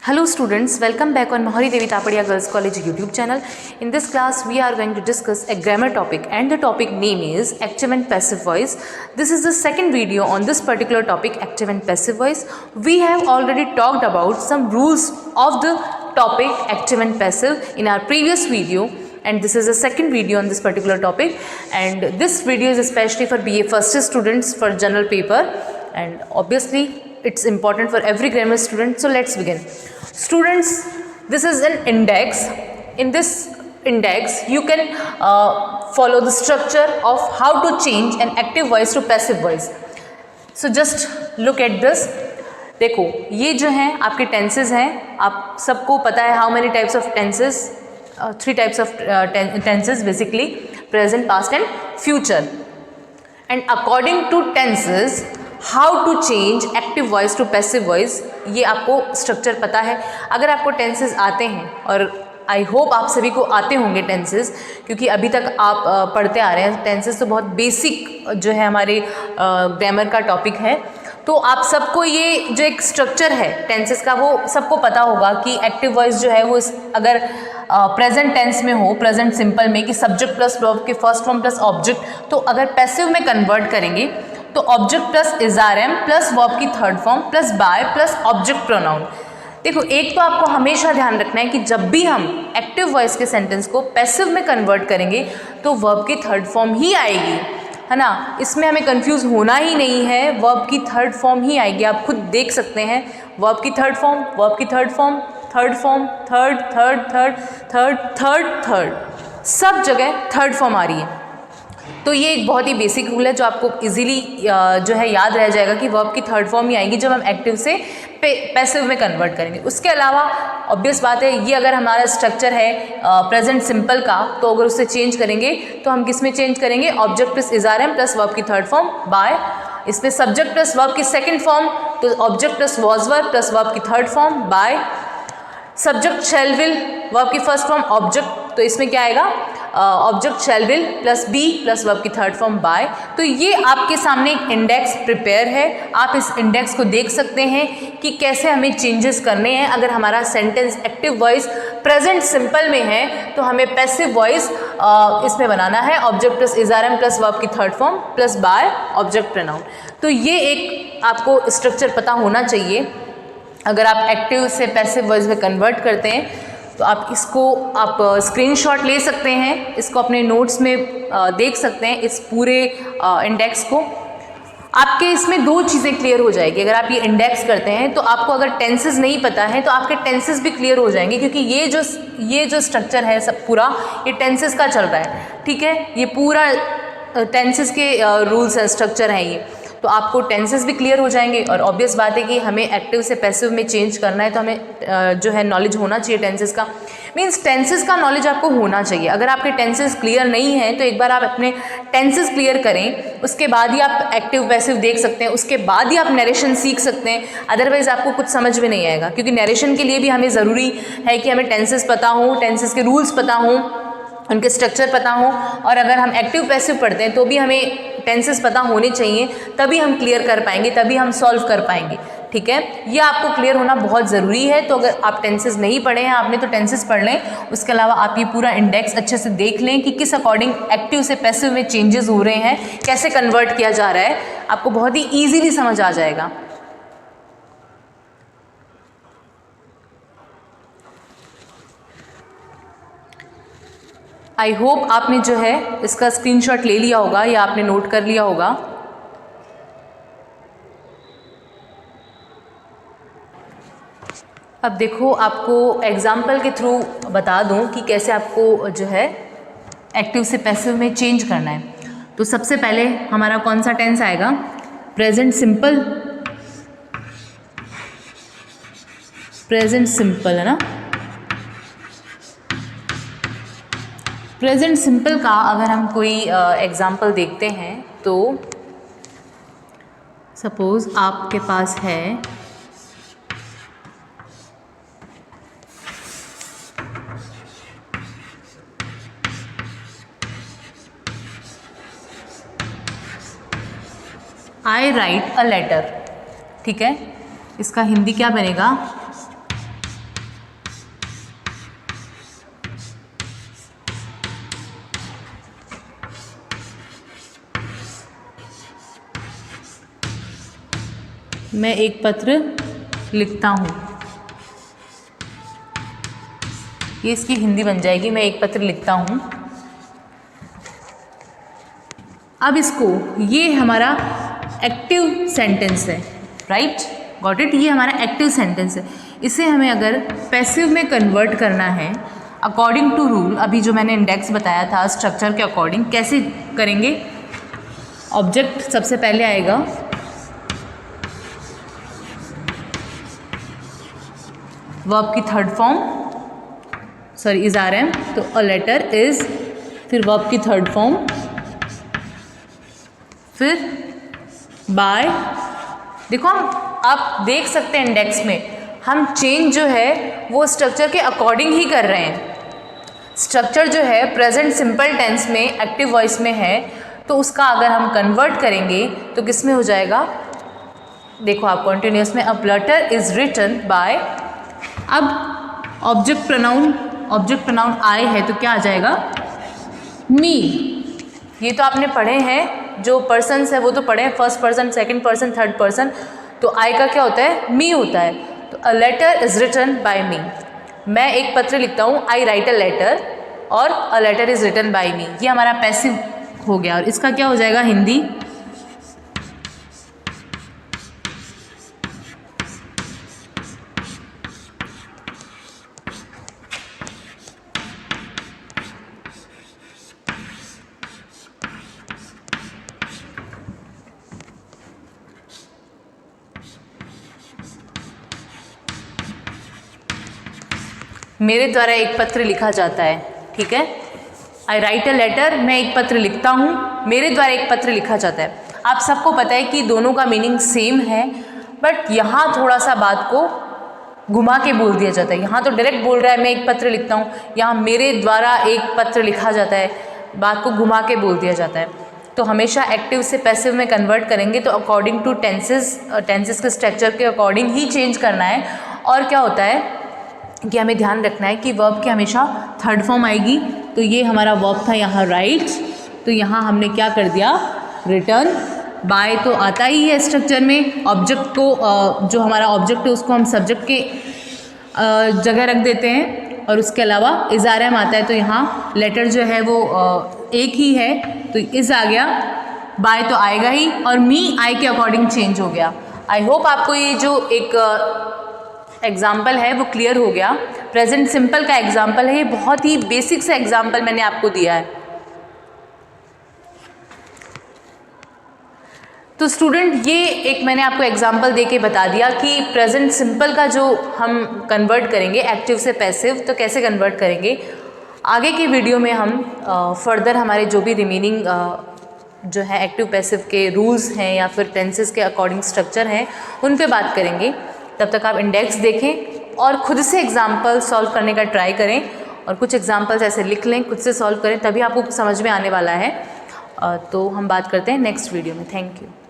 Hello students, welcome back on Mahari Devi Tapadia Girls College YouTube channel. In this class we are going to discuss a grammar topic and the topic name is active and passive voice. This is the second video on this particular topic, active and passive voice. We have already talked about some rules of the topic active and passive in our previous video, and this is the second video on this particular topic, and this video is especially for BA first year students for general paper, and obviously it's important for every grammar student. So let's begin. Students, this is an index. In this index you can follow the structure of how to change an active voice to passive voice. So just look at this. देखो ये जो हैं आपके tenses हैं, आप सबको पता है how many types of tenses, three types of tenses basically, present, past and future. And according to tenses how to change active voice to passive voice, ये आपको स्ट्रक्चर पता है. अगर आपको टेंसेज आते हैं, और आई होप आप सभी को आते होंगे टेंसेज, क्योंकि अभी तक आप पढ़ते आ रहे हैं. टेंसेज तो बहुत बेसिक जो है हमारे ग्रामर का टॉपिक है, तो आप सबको ये जो एक स्ट्रक्चर है टेंसेस का वो सबको पता होगा कि एक्टिव वॉइस जो है वो अगर प्रेजेंट टेंस में हो, प्रेजेंट सिंपल में, कि सब्जेक्ट प्लस वर्ब के फर्स्ट फॉर्म प्लस ऑब्जेक्ट, तो अगर पैसिव में कन्वर्ट करेंगे तो object plus is are am plus verb की third form plus by plus object pronoun. देखो एक तो आपको हमेशा ध्यान रखना है कि जब भी हम एक्टिव वॉइस के सेंटेंस को पैसिव में कन्वर्ट करेंगे तो वर्ब की थर्ड फॉर्म ही आएगी, है ना. इसमें हमें कंफ्यूज होना ही नहीं है, वर्ब की थर्ड फॉर्म ही आएगी. आप खुद देख सकते हैं वर्ब की थर्ड फॉर्म, वर्ब की third form, third form, third third third third third third, सब जगह थर्ड फॉर्म आ रही है. तो ये एक बहुत ही बेसिक रूल है जो आपको इजीली जो है याद रह जाएगा कि वर्ब की थर्ड फॉर्म ही आएगी जब हम एक्टिव से पैसिव में कन्वर्ट करेंगे. उसके अलावा ऑब्वियस बात है, ये अगर हमारा स्ट्रक्चर है प्रेजेंट सिंपल का, तो अगर उससे चेंज करेंगे तो हम किस में चेंज करेंगे, object plus is are am plus verb की थर्ड फॉर्म बाय. इसमें सब्जेक्ट प्लस वर्ब की सेकेंड फॉर्म, तो object plus was verb plus verb की third form by. Subject shall will, verb की फर्स्ट फॉर्म ऑब्जेक्ट, तो इसमें क्या आएगा, object shall will plus be plus verb की थर्ड फॉर्म बाय. तो ये आपके सामने एक इंडेक्स प्रिपेयर है, आप इस इंडेक्स को देख सकते हैं कि कैसे हमें चेंजेस करने हैं. अगर हमारा sentence active voice present simple में है तो हमें पैसिव वॉइस इसमें बनाना है, object plus is are am plus verb की third form plus by object pronoun. तो ये एक आपको स्ट्रक्चर पता होना चाहिए. अगर आप एक्टिव से पैसिव वॉइस में कन्वर्ट करते हैं तो आप इसको आप स्क्रीनशॉट ले सकते हैं, इसको अपने नोट्स में देख सकते हैं, इस पूरे इंडेक्स को. आपके इसमें दो चीज़ें क्लियर हो जाएगी. अगर आप ये इंडेक्स करते हैं तो आपको अगर टेंसेस नहीं पता है तो आपके टेंसेस भी क्लियर हो जाएंगे, क्योंकि ये जो स्ट्रक्चर है सब पूरा ये टेंसेस का चल रहा है. ठीक है, ये पूरा टेंसेस के रूल्स है, स्ट्रक्चर है ये. तो आपको टेंसेस भी क्लियर हो जाएंगे, और ऑब्वियस बात है कि हमें एक्टिव से पैसिव में चेंज करना है तो हमें जो है नॉलेज होना चाहिए टेंसेस का. मीन्स टेंसेस का नॉलेज आपको होना चाहिए. अगर आपके टेंसेस क्लियर नहीं हैं तो एक बार आप अपने टेंसेस क्लियर करें, उसके बाद ही आप एक्टिव पैसिव देख सकते हैं, उसके बाद ही आप नरेशन सीख सकते हैं. अदरवाइज़ आपको कुछ समझ में नहीं आएगा, क्योंकि नरेशन के लिए भी हमें ज़रूरी है कि हमें टेंसेस पता हो, टेंसेस के रूल्स पता हों, उनके स्ट्रक्चर पता हो. और अगर हम एक्टिव पैसिव पढ़ते हैं तो भी हमें टेंसेस पता होने चाहिए, तभी हम क्लियर कर पाएंगे, तभी हम सॉल्व कर पाएंगे. ठीक है, ये आपको क्लियर होना बहुत ज़रूरी है. तो अगर आप टेंसेस नहीं पढ़े हैं आपने तो टेंसेस पढ़ लें. उसके अलावा आप ये पूरा इंडेक्स अच्छे से देख लें कि किस अकॉर्डिंग एक्टिव से पैसिव में चेंजेस हो रहे हैं, कैसे कन्वर्ट किया जा रहा है, आपको बहुत ही ईजीली समझ आ जाएगा. आई होप आपने जो है इसका स्क्रीनशॉट ले लिया होगा या आपने नोट कर लिया होगा. अब देखो आपको एग्जाम्पल के थ्रू बता दूं कि कैसे आपको जो है एक्टिव से पैसिव में चेंज करना है. तो सबसे पहले हमारा कौन सा टेंस आएगा, प्रेजेंट सिंपल. प्रेजेंट सिंपल है ना. प्रेजेंट सिंपल का अगर हम कोई एग्जाम्पल देखते हैं तो सपोज़ आपके पास है आई राइट अ लेटर. ठीक है, इसका हिंदी क्या बनेगा, मैं एक पत्र लिखता हूँ, ये इसकी हिंदी बन जाएगी, मैं एक पत्र लिखता हूँ। अब इसको, ये हमारा एक्टिव सेंटेंस है, राइट, गॉट इट, ये हमारा एक्टिव सेंटेंस है। इसे हमें अगर पैसिव में कन्वर्ट करना है अकॉर्डिंग टू रूल, अभी जो मैंने इंडेक्स बताया था स्ट्रक्चर के अकॉर्डिंग, कैसे करेंगे? ऑब्जेक्ट सबसे पहले आएगा, वर्ब की third form, sorry is are am, तो अ लेटर इज, फिर वर्ब की थर्ड फॉर्म, फिर बाय। देखो आप देख सकते हैं इंडेक्स में हम चेंज जो है वो स्ट्रक्चर के अकॉर्डिंग ही कर रहे हैं। स्ट्रक्चर जो है प्रेजेंट सिंपल टेंस में एक्टिव वॉइस में है, तो उसका अगर हम कन्वर्ट करेंगे तो किस में हो जाएगा? देखो आप कॉन्टिन्यूस में, a letter is written by. अब ऑब्जेक्ट प्रोनाउन आई है तो क्या आ जाएगा? मी। ये तो आपने पढ़े हैं, जो पर्सन्स है वो तो पढ़े हैं, first person, second person, third person. तो आई का क्या होता है? मी होता है। तो a letter is written by me, मैं एक पत्र लिखता हूँ, आई राइट अ लेटर, और a letter is written by me, ये हमारा पैसिव हो गया। और इसका क्या हो जाएगा हिंदी? मेरे द्वारा एक पत्र लिखा जाता है, ठीक है, आई राइट अ लेटर, मैं एक पत्र लिखता हूँ, मेरे द्वारा एक पत्र लिखा जाता है। आप सबको पता है कि दोनों का मीनिंग सेम है, बट यहाँ थोड़ा सा बात को घुमा के बोल दिया जाता है। यहाँ तो डायरेक्ट बोल रहा है मैं एक पत्र लिखता हूँ, यहाँ मेरे द्वारा एक पत्र लिखा जाता है, बात को घुमा के बोल दिया जाता है। तो हमेशा एक्टिव से पैसिव में कन्वर्ट करेंगे तो अकॉर्डिंग टू टेंसेस के स्ट्रक्चर के अकॉर्डिंग ही चेंज करना है। और क्या होता है कि हमें ध्यान रखना है कि वर्ब की हमेशा थर्ड फॉर्म आएगी। तो ये हमारा वर्ब था यहाँ राइट, तो यहाँ हमने क्या कर दिया? रिटर्न। बाय तो आता ही है स्ट्रक्चर में, ऑब्जेक्ट को जो हमारा ऑब्जेक्ट है उसको हम सब्जेक्ट के जगह रख देते हैं। और उसके अलावा इज आर एम आता है, तो यहाँ लेटर जो है वो एक ही है, तो इज आ गया, बाय तो आएगा ही, और मी आई के अकॉर्डिंग चेंज हो गया। आई होप आपको ये जो एक एग्जाम्पल है वो क्लियर हो गया। प्रेजेंट सिंपल का एग्जाम्पल है, ये बहुत ही बेसिक सा एग्जाम्पल मैंने आपको दिया है। तो स्टूडेंट ये एक मैंने आपको एग्जाम्पल देके बता दिया कि प्रेजेंट सिंपल का जो हम कन्वर्ट करेंगे एक्टिव से पैसिव, तो कैसे कन्वर्ट करेंगे। आगे की वीडियो में हम फर्दर हमारे जो भी रिमेनिंग जो है एक्टिव पैसिव के रूल्स हैं या फिर टेंसेस के अकॉर्डिंग स्ट्रक्चर हैं उन पे बात करेंगे। तब तक आप इंडेक्स देखें और खुद से एग्जाम्पल सॉल्व करने का ट्राई करें, और कुछ एग्जाम्पल्स ऐसे लिख लें, खुद से सॉल्व करें, तभी आपको समझ में आने वाला है। तो हम बात करते हैं नेक्स्ट वीडियो में। Thank you.